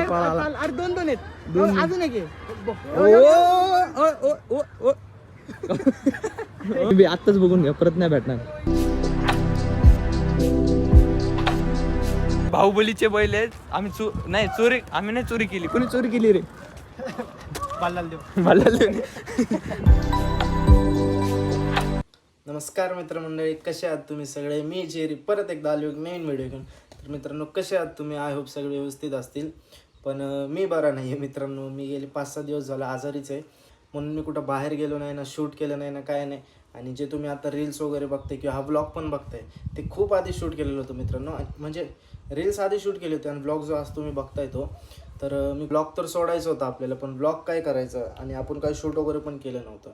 पळाला. अरे दोन आहेत. दोन. अजून एक आहे. मी आत्ताच बघून घ्या, परत नाही भेटणार. बाहुबलीचे बैल आहेत. आम्ही चोरी आम्ही नाही चोरी केली. कोणी चोरी केली रे? नमस्कार मित्रमंडळी, कसे आहात तुम्ही सगळे? मी जेरी परत एकदा आलो एक नवीन व्हिडिओ घेऊन. तर मित्रांनो, कसे आहात तुम्ही? आय होप सगळे व्यवस्थित असतील. पण मी बरा नाही आहे मित्रांनो. मी गेले 5-6 दिवस झाला आजारीच आहे. म्हणून मी कुठं बाहेर गेलो नाही ना, शूट केलं नाही ना, काय नाही. आणि जे तुम्ही आता रील्स वगैरे बघताय किंवा हा ब्लॉग पण बघताय, ते खूप आधी शूट केलेलं होतं मित्रांनो. म्हणजे रील्स आधी शूट केले होते आणि ब्लॉग जो आज तुम्ही बघताय तो, तर मी ब्लॉग तर सोडायचं होतं आपल्याला, पण ब्लॉग काय करायचं आणि आपण काही शूट वगैरे पण केलं नव्हतं.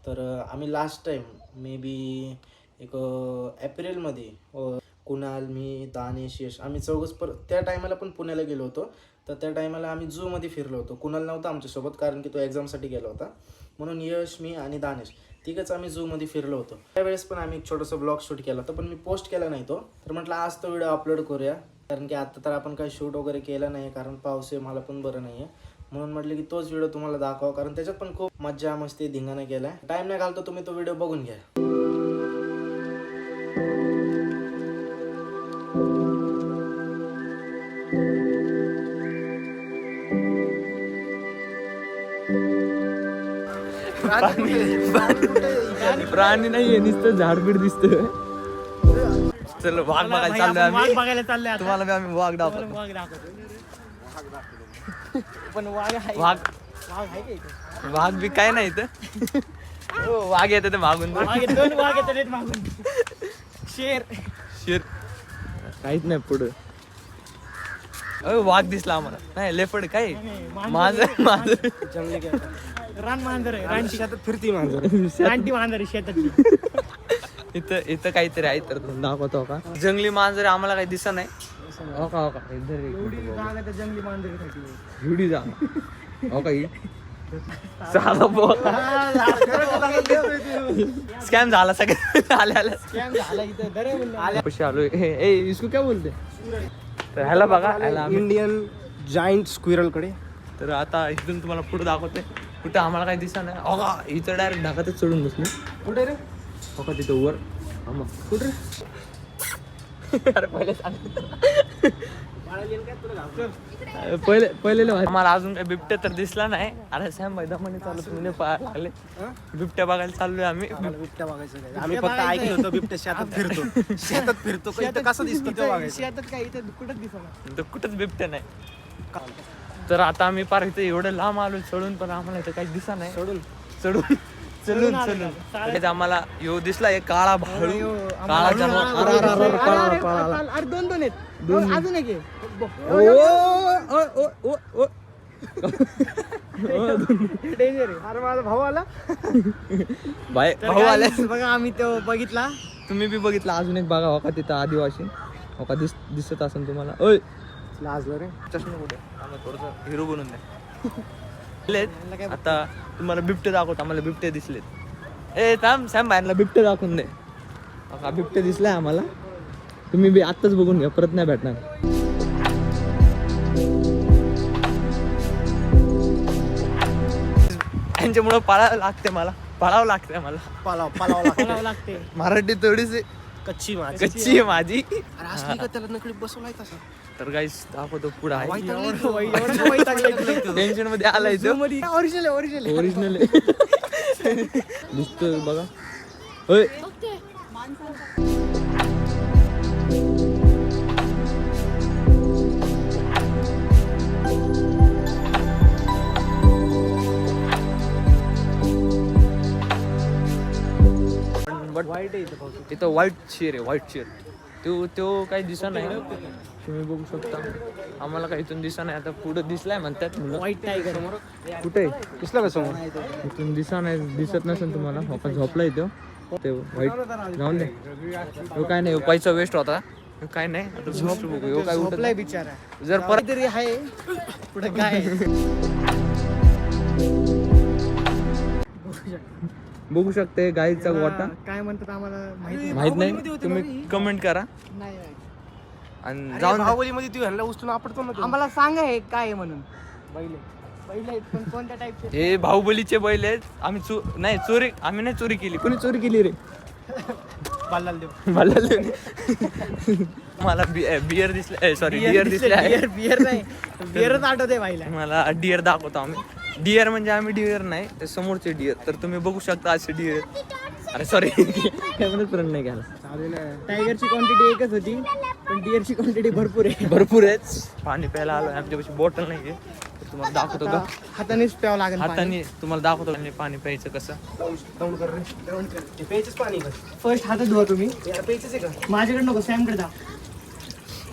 तर आम्ही लास्ट टाईम मे बी एक एप्रिलमध्ये कुणाल, मी, दानेश, यश आम्ही चौघच त्या टायमाला पण पुण्याला गेलो होतो. तर त्या टायमाला आम्ही झूमध्ये फिरलो होतो. कुणाल नव्हता आमच्यासोबत कारण की तो एक्झामसाठी गेला होता. म्हणून यश, मी आणि दानेश तिघंच आम्ही झूमध्ये फिरलो होतो. त्यावेळेस पण आम्ही एक छोटंसं ब्लॉग शूट केला होता, पण मी पोस्ट केला नाही तो. तर म्हटलं आज तो व्हिडिओ अपलोड करूया, कारण की आता तर आपण काही शूट वगैरे केलं नाही, कारण पाऊस आहे, मला पण बरं नाही आहे. म्हणून म्हटलं की तोच व्हिडिओ तुम्हाला दाखवा, कारण त्याच्यात पण खूप मज्जा मस्ती धिंगाणा केला आहे. टाईम नाही घालतो, तुम्ही तो व्हिडिओ बघून घ्या. प्राणी नाहीये, नुसतं झाडबीड दिसत. चल वाघ बघायला चाललोय आम्ही. बघायला चाललंय आता. तुम्हाला आम्ही वाघ दाखवतो. वाघ दाखवतो. पण वाघ आहे. वाघ आहे का इथे? वाघ बी काय नाही इथं. वाघ येते ते मागून. दोन वाघ येतात मागून. शेर काहीच नाही पुढं. वाघ दिसला आम्हाला. नाही लेपड काय मांजर जंगली रान मांजर आहे. रान शेतात फिरती मांजर. रानटी मांजर आहे शेतातली. इथं काहीतरी आहे, तर दाखवतो का? जंगली मांजर आम्हाला काही दिसत नाही. हो का जंगली मांजरीसाठी एवढी जा हो का? स्कॅम झाला सगळं. आलोय. इसको क्या बोलते? तर ह्याला बघा, इंडियन जायंट स्क्विरल कडे. तर आता इथून तुम्हाला पुढे दाखवते. कुठं आम्हाला काही दिसत नाही. हो का? इथं डायरेक्ट ढगातच चढून बसले. कुठे रे? हो का? तिथं वर. कुठे रे? अरे पहिले आम्हाला अजून काही बिबट्या तर दिसला नाही. अरे सॅम भाई दमाने चालू तुम्ही पाहायला लागले. बिबट्या बघायला चाललोय आम्ही. बिबट्या बघायचं आम्ही फक्त ऐकलं होतं बिबट्या शेतात फिरतो. कसं दिसतो ते बघायचं. शेतात काय इथे कुठंच दिसत तर कुठंच बिबट्या नाही. तर आता आम्ही पार इथे एवढं लांब आलो चढून, पण आम्हाला इथं काही दिसा नाही. चलून आम्हाला यो दिसला एक काळा भालू. काळा जनावर. अरे दोन आहेत. अजून एक आहे. डेंजर आहे. अरे माझा भाऊ आला. भाऊ आले बघा, आम्ही तो बघितला. तुम्ही बी बघितला. अजून एक बघा हो का तिथं आदिवासी. हो का दिसत असेल तुम्हाला? ओय लाजलो रे. चष्मा कुठे? आम्हाला थोडंसं हिरो बनवून द्या. आता तुम्हाला बिबटे दाखवतो. आम्हाला बिबटे दिसलेत. थांब सॅम बाहेरला बिबटे दाखवून दे. का बिबटे दिसलाय आम्हाला. तुम्ही बी आत्ताच बघून घ्या, परत नाही भेटणार. यांच्यामुळं पळावं लागते मला. पळावं लागते. मराठी थोडीशी कच्ची आहे माझी. त्याला नकळी बसवलाय तसा. तर गाईस दाखवतो पुढे आहे. टेन्शन मध्ये आलाय तो. ओरिजिनल दिसतोय बघा. होय वाईट आहे इथं व्हाईट शेर आहे. व्हाईट शेर तो काही दिसत नाही. तुम्ही बघू शकता. आम्हाला काही इथून दिसत नाही. आता पुढे दिसलाय म्हणतात. व्हाईट टायगर कुठे दिसला का समोर? इथून दिसत नसेल तुम्हाला. आपण झोपला इथं ते व्हाईट. जाऊन दे. काय नाही, पैसा वेस्ट होता. काय नाही, आता झोप बघू. काय उठलाय बिचारा. जर परत तरी आहे पुढे काय बघू शकते गाईचा गोटा. काय म्हणतात आम्हाला माहित नाही. तुम्ही कमेंट करा. आणि जाऊन बाहुबलीमध्ये तू ह्यांना उचलून आपटतो ना आम्हाला सांगा हे काय आहे म्हणून. बैल आहेत पण कोणत्या टाईपचे? हे बाहुबलीचे बैल आहेत. आम्ही चोरी आम्ही नाही चोरी केली. कोणी चोरी केली रे? मला बियर दिसले, सॉरी डिअर दिसले आहे. बियर नाही, बियरच आठवते बाईला. मला डिअर दाखवतो आम्ही. डिअर म्हणजे आम्ही डिअर नाही, ते समोरचे डिअर. तर तुम्ही बघू शकता असे डिअर. अरे सॉरी कॅमेराच पर्यंत नाही घ्यायला. टायगरची क्वांटिटी एकच होती पण डिअरची क्वांटिटी भरपूर आहे. भरपूर आहेत. पाणी प्यायला आलोय. आमच्यापाशी बॉटल नाही आहे. तुम्हाला दाखवतो का? हातानेच प्यावं लागेल. हाताने तुम्हाला दाखवतो पाणी प्यायचं कसं. प्यायचंच पाणी का? फर्स्ट हातात धुवा तुम्ही. प्यायचंच आहे का? माझ्याकडे नको, सॅमकडे जा.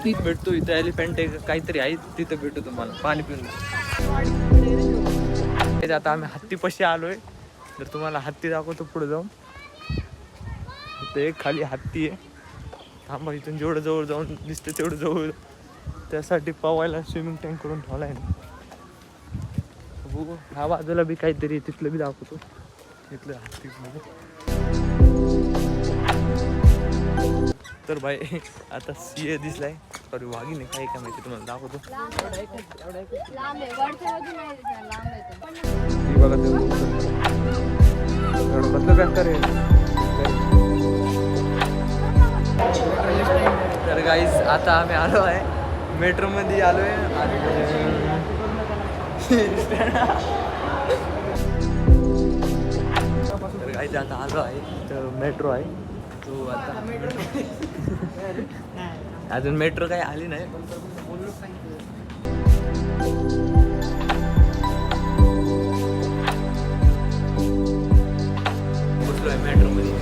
तिथं भेटतो. इथं एलिफंट आहे काहीतरी आहे, तिथं भेटतो तुम्हाला पाणी पिऊन. आता आम्ही हत्तीपाशी आलोय. तर तुम्हाला हत्ती दाखवतो पुढे जाऊन. इथं एक खाली हत्ती आहे. थांबा, इथून जेवढं जवळ जाऊन दिसतं तेवढं जवळ. त्यासाठी पवायला स्विमिंग टँक करून ठेवलाय ना. ह्या बाजूला बी काहीतरी तिथलं बी दाखवतो. तिथलं हत्ती. तर भाई आता सिंह दिसलाय. सॉरी वाघीण आहे काय माहिती, तुम्हाला दाखवतो. बघा तर गाईस आता आम्ही आलो आहे मेट्रो मध्ये आलोय. आणि तर गाईस आता आलो आहे. तर मेट्रो आहे तो आता. अजून मेट्रो काही आली नाही. बसलोय मेट्रो मध्ये.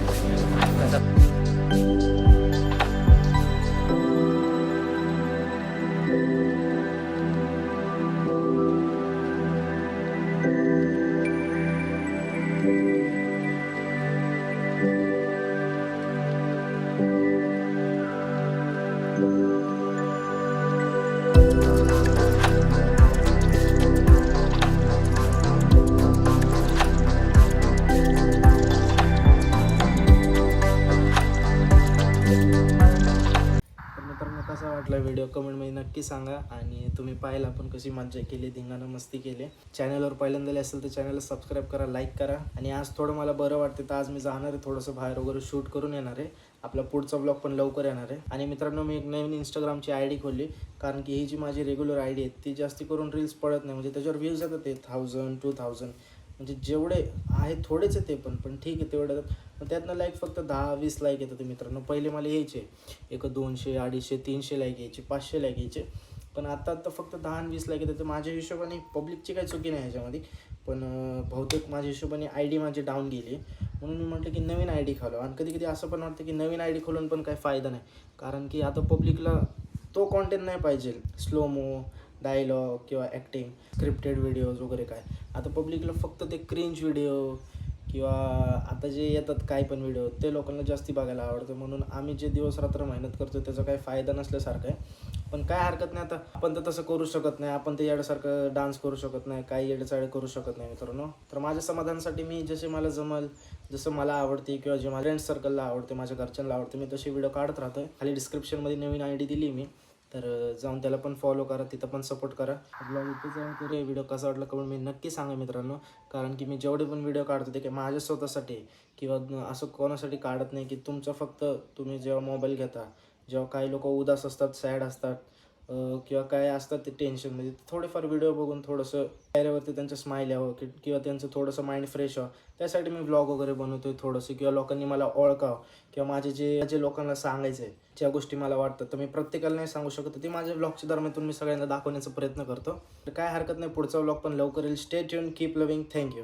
कसा वाटला व्हिडिओ कमेंटमध्ये नक्की सांगा. आणि तुम्ही पाहिला आपण कशी मज्जा केली, धिंगाणं मस्ती केली. चॅनलवर पहिल्यांदा असेल तर चॅनलला सबस्क्राईब करा, लाईक करा. आणि आज थोडं मला बरं वाटतं तर आज मी जाणार आहे थोडंसं बाहेर वगैरे शूट करून येणार आहे. आपला पुढचा ब्लॉग पण लवकर येणार आहे. आणि मित्रांनो मी एक नवीन इंस्टाग्रामची ID खोलली. कारण की ही जी माझी रेग्युलर ID आहे ती जास्ती करून रील्स पडत नाही. म्हणजे त्याच्यावर व्ह्यूज येतात ते 1000 2000 म्हणजे जेवढे आहे थोडेच आहे ते पण ठीक आहे तेवढं. पण त्यातनं लाईक फक्त 10-20 लाईक येतात मित्रांनो. पहिले मला यायचे एक 200 250 300 लाईक यायचे, 500 लाईक यायचे. पण आता फक्त 10-20 लाईक येतात. तर माझ्या हिशोबाने पब्लिकची काही चुकी नाही ह्याच्यामध्ये. पण बहुतेक माझ्या हिशोबाने ID माझी डाऊन गेली. म्हणून मी म्हटलं की नवीन ID खोलावं. आणि कधी कधी असं पण वाटतं की नवीन ID खोलून पण काही फायदा नाही. कारण की आता पब्लिकला तो कॉन्टेंट नाही पाहिजे. स्लोमो डायलॉग किंवा ॲक्टिंग स्क्रिप्टेड व्हिडिओज वगैरे काय. आता पब्लिकला फक्त ते क्रिंज व्हिडिओ किंवा आता जे येतात काय पण व्हिडिओ ते लोकांना जास्ती बघायला आवडतं. म्हणून आम्ही जे दिवस रात्र मेहनत करतो त्याचा काही फायदा नसल्यासारखं आहे. पण काय हरकत नाही. आता आपण तर तसं करू शकत नाही. आपण ते येण्यासारखं डान्स करू शकत नाही, काही येण्यासारखं करू शकत नाही मित्रांनो. तर माझ्या समाधानासाठी मी जसे मला जमल, जसं मला आवडते किंवा जे माझ्या फ्रेंड्स सर्कलला आवडते, माझ्या घरच्यांना आवडते, मी तसे व्हिडिओ काढत राहतो. खाली डिस्क्रिप्शनमध्ये नवीन ID दिली मी. तर जाऊन त्याला पण फॉलो करा, तिथं पण सपोर्ट करा. ब्लॉग इथे जाऊन तर व्हिडिओ कसा वाटला कमेंट मी नक्की सांगा मित्रांनो. कारण की मी जेवढे पण व्हिडिओ काढतो ते काय माझ्या स्वतःसाठी किंवा असं कोणासाठी काढत नाही की तुमचं फक्त तुम्ही जेव्हा मोबाईल घेता, जेव्हा काही लोक उदास असतात, सॅड असतात किंवा काय असतात ते टेन्शनमध्ये, थोडेफार व्हिडिओ बघून थोडंसं चेहऱ्यावरती त्यांचं स्माईल यावं किंवा त्यांचं थोडंसं माइंड फ्रेश व्हावं त्यासाठी मी व्लॉग वगैरे बनवतो आहे थोडंसं. किंवा लोकांनी मला ओळखावं किंवा माझे जे लोकांना सांगायचं आहे ज्या गोष्टी मला वाटतात तर मी प्रत्येकाला नाही सांगू शकत. ते माझ्या व्लॉगच्या दरम्यान मी सगळ्यांना दाखवण्याचा प्रयत्न करतो. तर काय हरकत नाही, पुढचा व्लॉग पण लवकर येईल. Stay tune, keep loving, thank you.